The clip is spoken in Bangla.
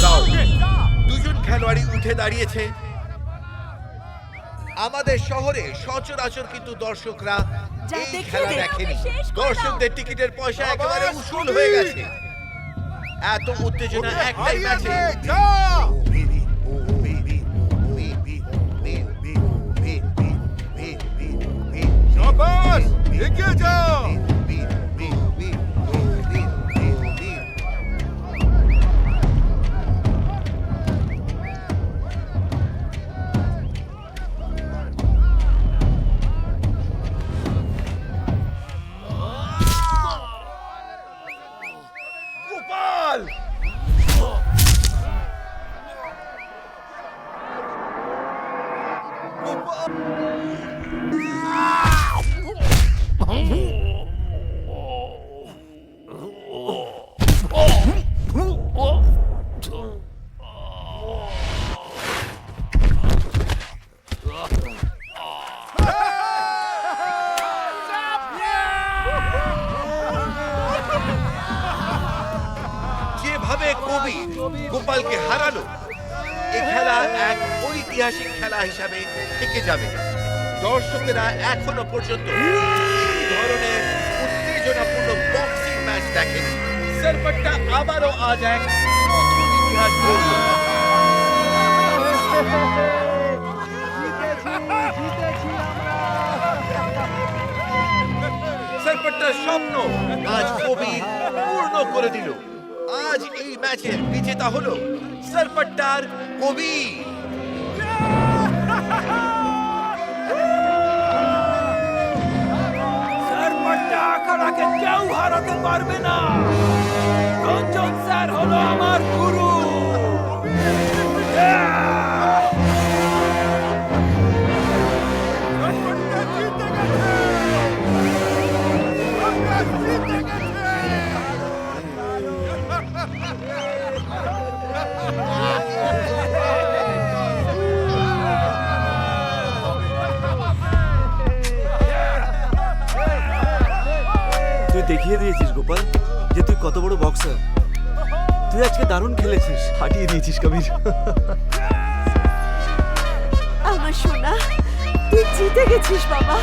রাউন্ড। দুজন খেলোয়াড়ই উঠে দাঁড়িয়েছে। আমাদের শহরে সচরাচর কিন্তু দর্শকরা যা এই দেখে খেলা দে। দেখেনি। শেষ করে দাও। দর্শকদের টিকিটের পয়সা একেবারে উসুল হয়ে গেছে। এত উত্তেজনা একটাই ম্যাচে। শাবাশ, এগিয়ে যাও। গোপাল! যেভাবে কবি গোপালকে হারালো, এ খেলা এক ঐতিহাসিক খেলা হিসাবে থেকে যাবে। দর্শকেরা এখনো পর্যন্ত এই ধরনের উত্তেজনাপূর্ণ বক্সিং ম্যাচ দেখেনি। সারপাট্টা আবারও আজ এক নতুন ইতিহাস গড়ল। সারপাট্টার স্বপ্ন আজ কবি পূর্ণ করে দিল। আজ এই ম্যাচের বিজেতা হলো সারপাট্টার কবি। সারপাট্টা আখাড়াকে কেউ হারাতে পারবে না। রঞ্জন স্যার হলো আমার গুরু। শাবাশটা জিতে গেছে। আমরা জিতে গেছে। তুই দেখিয়ে দিয়েছিস গোপাল যে তুই কত বড় বক্সার। তুই আজকে দারুণ খেলেছিস, হাঁটিয়ে দিয়েছিস কবির। আমার সোনা, তুই জিতে গেছিস বাবা।